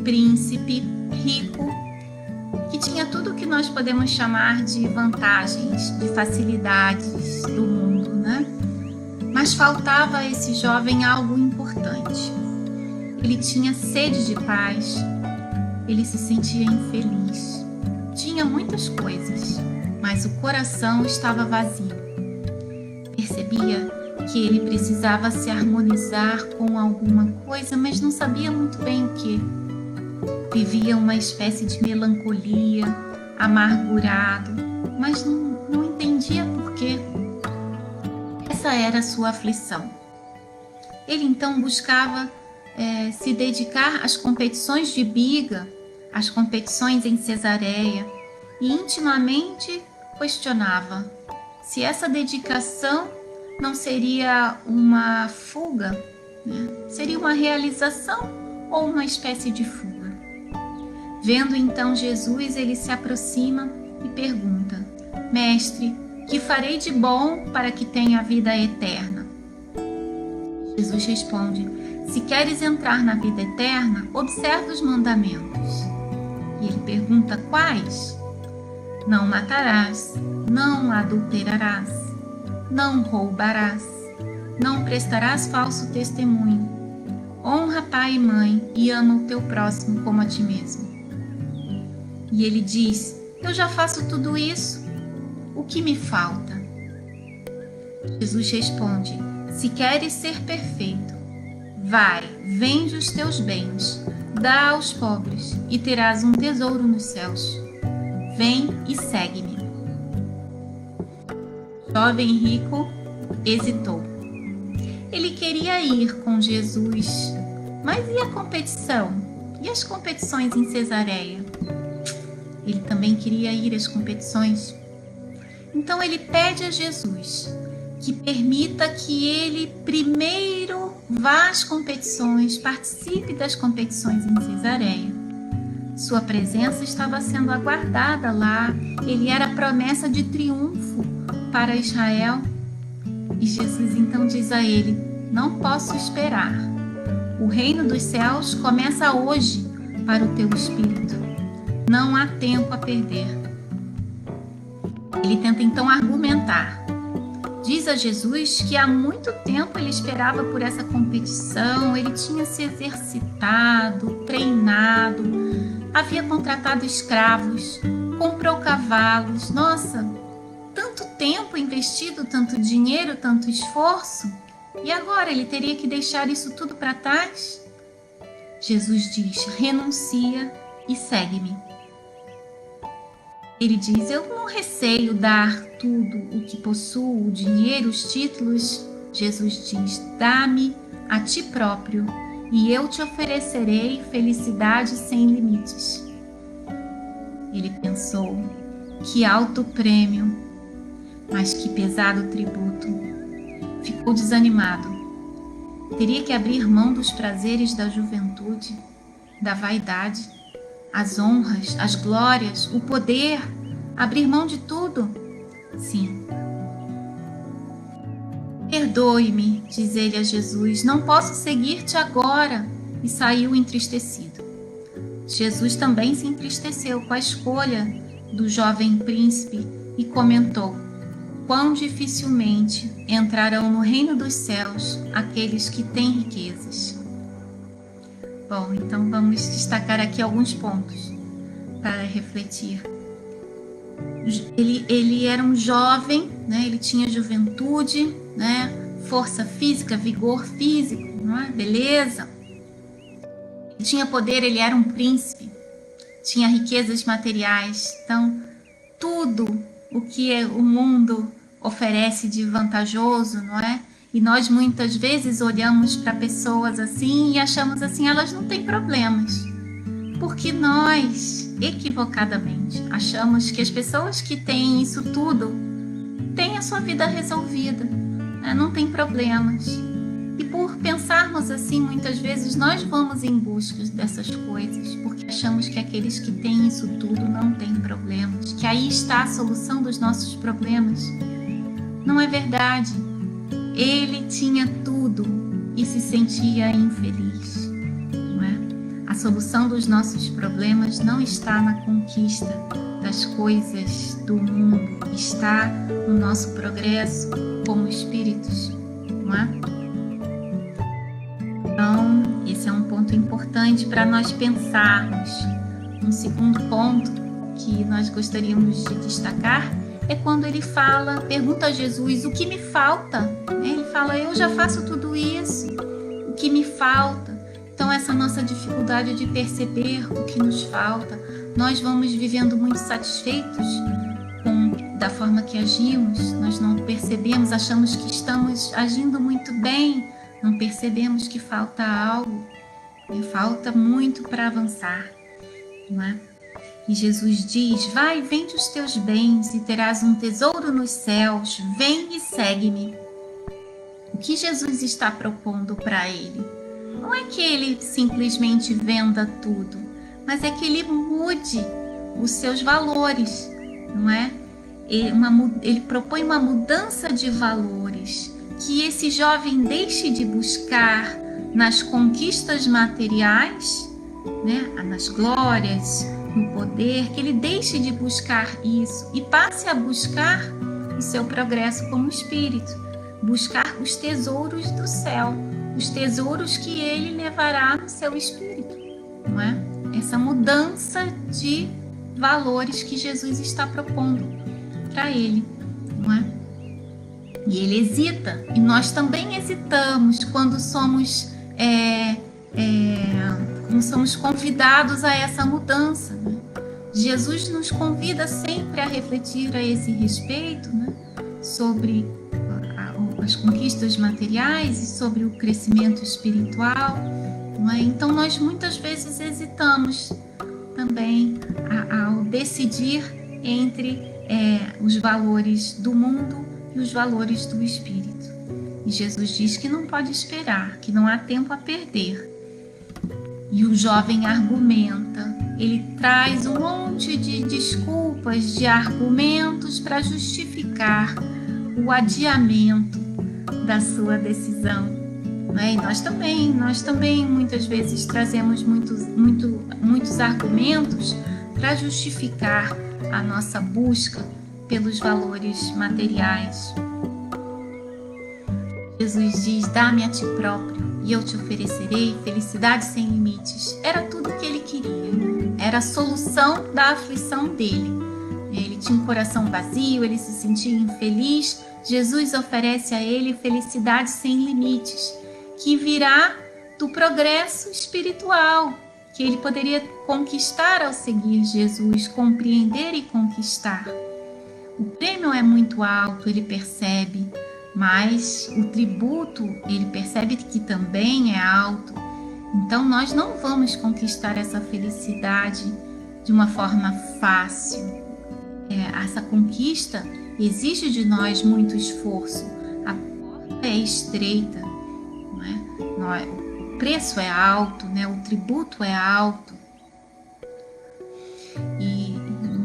príncipe rico que tinha tudo o que nós podemos chamar de vantagens, de facilidades do mundo, né? Mas faltava a esse jovem algo importante. Ele tinha sede de paz, ele se sentia infeliz. Tinha muitas coisas, mas o coração estava vazio. Percebia que ele precisava se harmonizar com alguma coisa, mas não sabia muito bem o que. Vivia uma espécie de melancolia, amargurado, mas não entendia por quê. Essa era a sua aflição. Ele então buscava se dedicar às competições de biga, às competições em Cesareia, e intimamente questionava se essa dedicação não seria uma fuga, né? Seria uma realização ou uma espécie de fuga. Vendo então Jesus, ele se aproxima e pergunta: Mestre, que farei de bom para que tenha a vida eterna? Jesus responde: se queres entrar na vida eterna, observa os mandamentos. E ele pergunta: quais? Não matarás, não adulterarás, não roubarás, não prestarás falso testemunho, honra pai e mãe e ama o teu próximo como a ti mesmo. E ele diz: eu já faço tudo isso, o que me falta? Jesus responde: se queres ser perfeito, vai, vende os teus bens, dá aos pobres e terás um tesouro nos céus. Vem e segue-me. O jovem rico hesitou. Ele queria ir com Jesus, mas e a competição? E as competições em Cesareia? Ele também queria ir às competições. Então ele pede a Jesus que permita que ele primeiro vá às competições, participe das competições em Cesareia. Sua presença estava sendo aguardada lá, ele era a promessa de triunfo para Israel. E Jesus então diz a ele: não posso esperar. O reino dos céus começa hoje para o teu espírito. Não há tempo a perder. Ele tenta então argumentar. Diz a Jesus que há muito tempo ele esperava por essa competição, ele tinha se exercitado, treinado, havia contratado escravos, comprou cavalos. Nossa, tanto tempo investido, tanto dinheiro, tanto esforço, e agora ele teria que deixar isso tudo para trás? Jesus diz: renuncia e segue-me. Ele diz: eu não receio dar tudo o que possuo, o dinheiro, os títulos. Jesus diz: dá-me a ti próprio e eu te oferecerei felicidade sem limites. Ele pensou: que alto prêmio, mas que pesado tributo. Ficou desanimado. Teria que abrir mão dos prazeres da juventude, da vaidade, as honras, as glórias, o poder, abrir mão de tudo? Sim. Perdoe-me, diz ele a Jesus, não posso seguir-te agora. E saiu entristecido. Jesus também se entristeceu com a escolha do jovem príncipe e comentou: quão dificilmente entrarão no reino dos céus aqueles que têm riquezas. Bom, então vamos destacar aqui alguns pontos para refletir. Ele era um jovem, né? Ele tinha juventude, né? Força física, vigor físico, não é? Beleza. Ele tinha poder, ele era um príncipe, tinha riquezas materiais. Então, tudo o que o mundo oferece de vantajoso, não é? E nós muitas vezes olhamos para pessoas assim e achamos assim, elas não têm problemas. Porque nós, equivocadamente, achamos que as pessoas que têm isso tudo têm a sua vida resolvida, né? Não tem problemas. E por pensarmos assim, muitas vezes nós vamos em busca dessas coisas, porque achamos que aqueles que têm isso tudo não têm problemas, que aí está a solução dos nossos problemas. Não é verdade. Ele tinha tudo e se sentia infeliz, não é? A solução dos nossos problemas não está na conquista das coisas do mundo, está no nosso progresso como espíritos, não é? Então, esse é um ponto importante para nós pensarmos. Um segundo ponto que nós gostaríamos de destacar é quando ele pergunta a Jesus, o que me falta? Ele fala, eu já faço tudo isso, o que me falta? Então, essa nossa dificuldade de perceber o que nos falta, nós vamos vivendo muito satisfeitos da forma que agimos, nós não percebemos, achamos que estamos agindo muito bem, não percebemos que falta algo, falta muito para avançar, não é? E Jesus diz, vai, vende os teus bens e terás um tesouro nos céus, vem e segue-me. O que Jesus está propondo para ele? Não é que ele simplesmente venda tudo, mas é que ele mude os seus valores, não é? Ele propõe uma mudança de valores, que esse jovem deixe de buscar nas conquistas materiais, né, nas glórias, no poder, que ele deixe de buscar isso e passe a buscar o seu progresso como espírito, buscar os tesouros do céu, os tesouros que ele levará no seu espírito, não é? Essa mudança de valores que Jesus está propondo para ele, não é? E ele hesita, e nós também hesitamos quando somos convidados a essa mudança, né? Jesus nos convida sempre a refletir a esse respeito, né? Sobre as conquistas materiais e sobre o crescimento espiritual, não é? Então nós muitas vezes hesitamos também ao decidir entre os valores do mundo e os valores do espírito. E Jesus diz que não pode esperar, que não há tempo a perder. E o jovem argumenta, ele traz um monte de desculpas, de argumentos para justificar o adiamento da sua decisão. E nós também muitas vezes trazemos muitos argumentos para justificar a nossa busca pelos valores materiais. Jesus diz, dá-me a ti próprio e eu te oferecerei felicidade sem limites. Era tudo o que ele queria, era a solução da aflição dele. Ele tinha um coração vazio, ele se sentia infeliz. Jesus oferece a ele felicidade sem limites, que virá do progresso espiritual, que ele poderia conquistar ao seguir Jesus, compreender e conquistar. O prêmio é muito alto, ele percebe, mas o tributo, ele percebe que também é alto. Então, nós não vamos conquistar essa felicidade de uma forma fácil. Essa conquista exige de nós muito esforço. A porta é estreita, não é? O preço é alto, né? O tributo é alto. E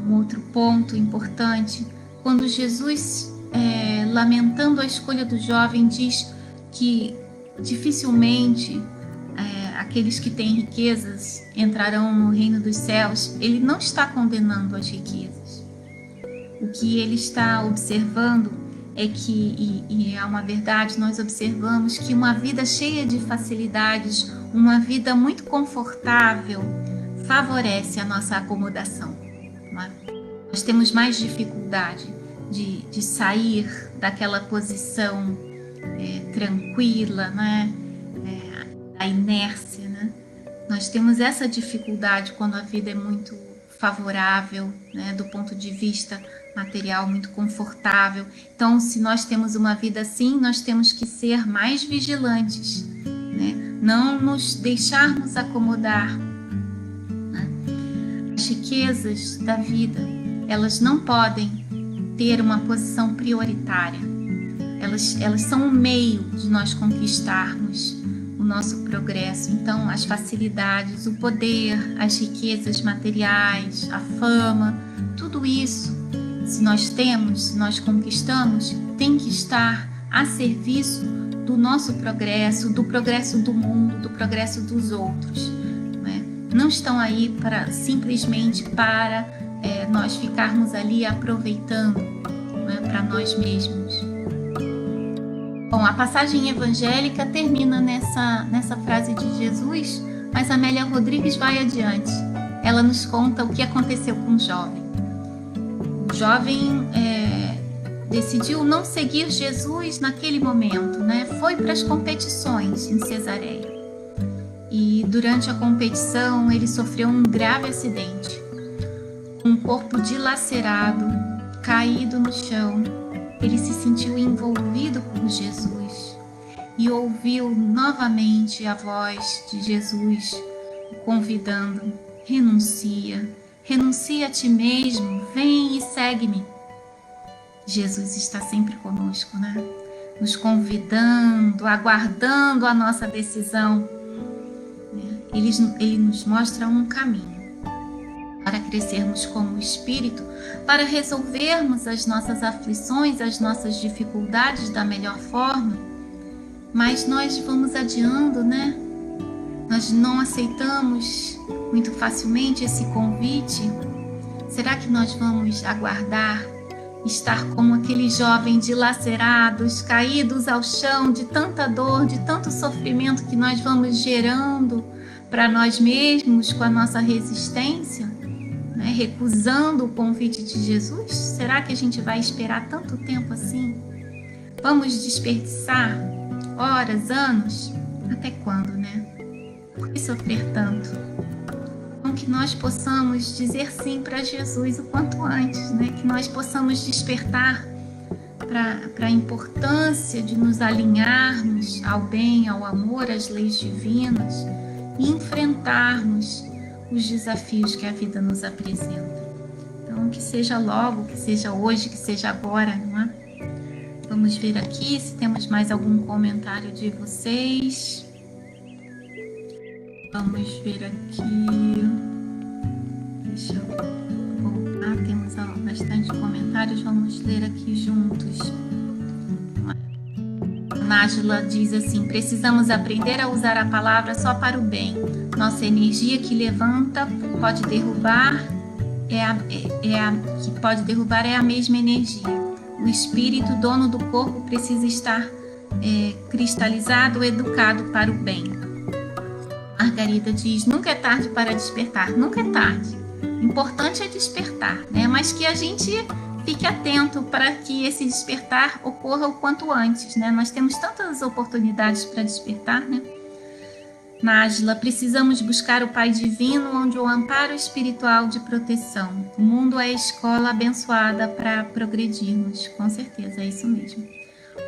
um outro ponto importante, quando Jesus, lamentando a escolha do jovem, diz que dificilmente aqueles que têm riquezas entrarão no reino dos céus, ele não está condenando as riquezas. O que ele está observando é que, e é uma verdade, nós observamos que uma vida cheia de facilidades, uma vida muito confortável, favorece a nossa acomodação. Nós temos mais dificuldade de sair daquela posição tranquila, né? Da inércia, né? Nós temos essa dificuldade quando a vida é muito favorável, né, do ponto de vista material, muito confortável. Então, se nós temos uma vida assim, nós temos que ser mais vigilantes, né? Não nos deixarmos acomodar, né? As riquezas da vida, elas não podem ter uma posição prioritária. Elas são um meio de nós conquistarmos o nosso progresso. Então, as facilidades, o poder, as riquezas materiais, a fama, tudo isso, se nós temos, se nós conquistamos, tem que estar a serviço do nosso progresso, do progresso do mundo, do progresso dos outros, né? Não estão aí simplesmente para nós ficarmos ali aproveitando, né, para nós mesmos. Bom, a passagem evangélica termina nessa frase de Jesus, mas Amélia Rodrigues vai adiante. Ela nos conta o que aconteceu com o jovem. O jovem decidiu não seguir Jesus naquele momento, né? Foi para as competições em Cesareia. E durante a competição ele sofreu um grave acidente. Um corpo dilacerado, caído no chão. Ele se sentiu envolvido por Jesus e ouviu novamente a voz de Jesus o convidando: renuncia a ti mesmo, vem e segue-me. Jesus está sempre conosco, né? Nos convidando, aguardando a nossa decisão. Ele nos mostra um caminho para crescermos como espírito, para resolvermos as nossas aflições, as nossas dificuldades da melhor forma, mas nós vamos adiando, né? Nós não aceitamos muito facilmente esse convite. Será que nós vamos aguardar estar como aquele jovem dilacerados, caídos ao chão de tanta dor, de tanto sofrimento que nós vamos gerando para nós mesmos com a nossa resistência? Recusando o convite de Jesus? Será que a gente vai esperar tanto tempo assim? Vamos desperdiçar horas, anos? Até quando, né? Por que sofrer tanto? Então, que nós possamos dizer sim para Jesus o quanto antes, né? Que nós possamos despertar para a importância de nos alinharmos ao bem, ao amor, às leis divinas e enfrentarmos os desafios que a vida nos apresenta. Então, que seja logo, que seja hoje, que seja agora, não é? Vamos ver aqui se temos mais algum comentário de vocês. Vamos ver aqui. Deixa eu voltar. Temos bastante comentários. Vamos ler aqui juntos. Nájila diz assim: precisamos aprender a usar a palavra só para o bem. Nossa energia que levanta pode derrubar, que pode derrubar é a mesma energia. O espírito, dono do corpo, precisa estar cristalizado, educado para o bem. Margarida diz: nunca é tarde para despertar. Nunca é tarde. O importante é despertar, né? Mas que a gente fique atento para que esse despertar ocorra o quanto antes, né? Nós temos tantas oportunidades para despertar, né? Nájila, precisamos buscar o Pai Divino, onde o amparo espiritual de proteção. O mundo é a escola abençoada para progredirmos. Com certeza, é isso mesmo.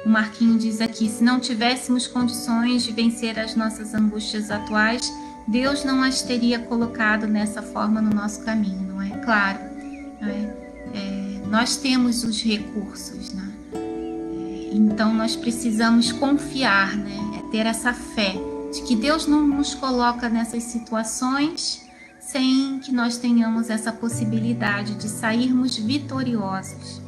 O Marquinho diz aqui: se não tivéssemos condições de vencer as nossas angústias atuais, Deus não as teria colocado nessa forma no nosso caminho, não é? Claro, nós temos os recursos, né? Então nós precisamos confiar, né? Ter essa fé de que Deus não nos coloca nessas situações sem que nós tenhamos essa possibilidade de sairmos vitoriosos.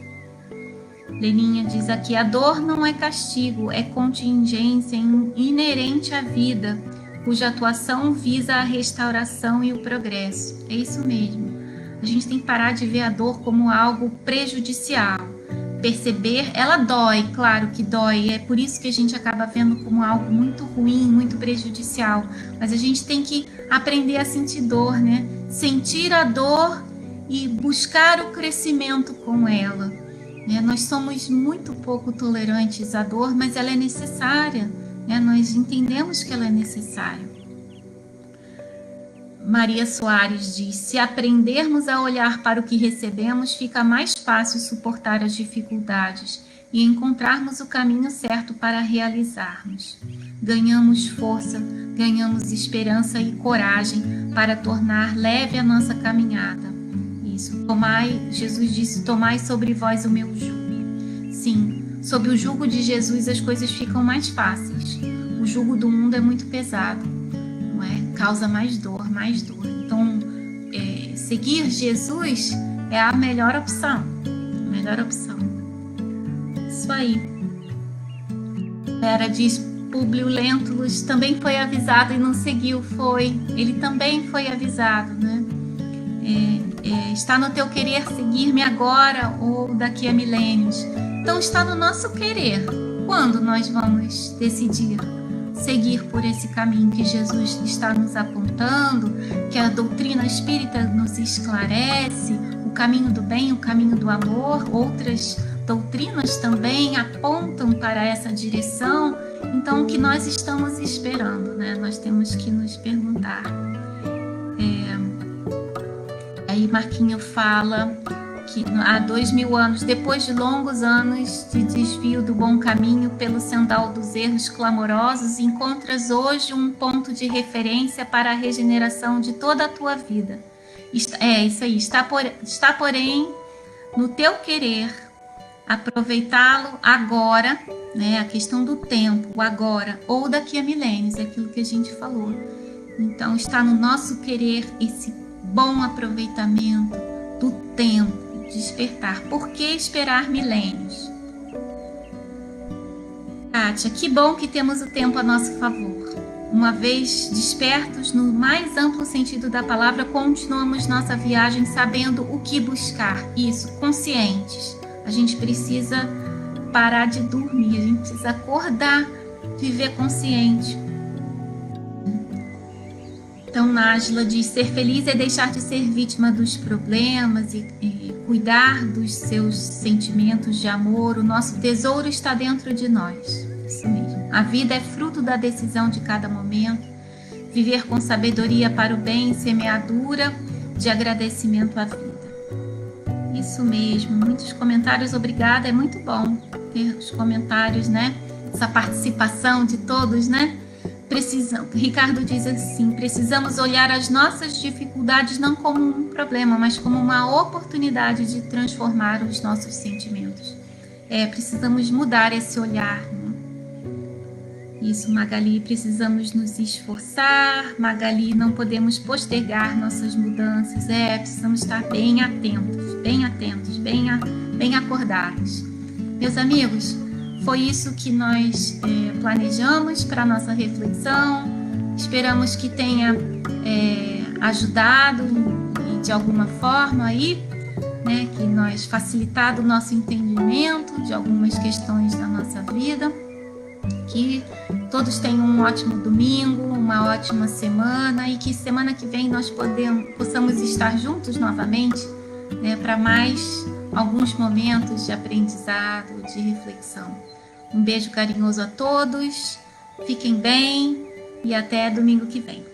Leninha diz aqui: a dor não é castigo, é contingência inerente à vida, cuja atuação visa a restauração e o progresso. É isso mesmo. A gente tem que parar de ver a dor como algo prejudicial. Perceber, ela dói, claro que dói, é por isso que a gente acaba vendo como algo muito ruim, muito prejudicial, mas a gente tem que aprender a sentir dor, né? Sentir a dor e buscar o crescimento com ela, né? Nós somos muito pouco tolerantes à dor, mas ela é necessária, né? Nós entendemos que ela é necessária. Maria Soares diz: se aprendermos a olhar para o que recebemos, fica mais fácil suportar as dificuldades e encontrarmos o caminho certo para realizarmos. Ganhamos força, ganhamos esperança e coragem para tornar leve a nossa caminhada. Isso. Jesus disse: tomai sobre vós o meu jugo. Sim, sob o jugo de Jesus as coisas ficam mais fáceis. O jugo do mundo é muito pesado, não é? Causa mais dor, mais dor. Então, seguir Jesus é a melhor opção. A melhor opção. Isso aí. Vera diz: Públio Lentulus também foi avisado e não seguiu. Foi. Ele também foi avisado, né? Está no teu querer seguir-me agora ou daqui a milênios. Então está no nosso querer. Quando nós vamos decidir seguir por esse caminho que Jesus está nos apontando, que a doutrina espírita nos esclarece, o caminho do bem, o caminho do amor, outras doutrinas também apontam para essa direção. Então, o que nós estamos esperando, né? Nós temos que nos perguntar. Aí Marquinho fala que há 2000 anos, depois de longos anos de desvio do bom caminho pelo sendal dos erros clamorosos, encontras hoje um ponto de referência para a regeneração de toda a tua vida. Isso aí. Está, porém, no teu querer aproveitá-lo agora, né? A questão do tempo, o agora, ou daqui a milênios, é aquilo que a gente falou. Então, está no nosso querer esse bom aproveitamento do tempo, despertar. Por que esperar milênios? Kátia, que bom que temos o tempo a nosso favor. Uma vez despertos no mais amplo sentido da palavra, continuamos nossa viagem sabendo o que buscar. Isso, conscientes. A gente precisa parar de dormir, a gente precisa acordar, viver consciente. Então, Nájila diz: ser feliz é deixar de ser vítima dos problemas e cuidar dos seus sentimentos de amor. O nosso tesouro está dentro de nós. Isso mesmo. A vida é fruto da decisão de cada momento. Viver com sabedoria para o bem e semeadura de agradecimento à vida. Isso mesmo. Muitos comentários. Obrigada. É muito bom ter os comentários, né? Essa participação de todos, né? Ricardo diz assim: precisamos olhar as nossas dificuldades não como um problema, mas como uma oportunidade de transformar os nossos sentimentos. Precisamos mudar esse olhar, né? Isso, Magali, precisamos nos esforçar. Magali, não podemos postergar nossas mudanças. Precisamos estar bem atentos, bem acordados. Meus amigos, foi isso que nós planejamos para a nossa reflexão. Esperamos que tenha ajudado de alguma forma aí, né, que nós facilitado o nosso entendimento de algumas questões da nossa vida. Que todos tenham um ótimo domingo, uma ótima semana e que semana que vem nós possamos estar juntos novamente, né, para mais alguns momentos de aprendizado, de reflexão. Um beijo carinhoso a todos, fiquem bem e até domingo que vem.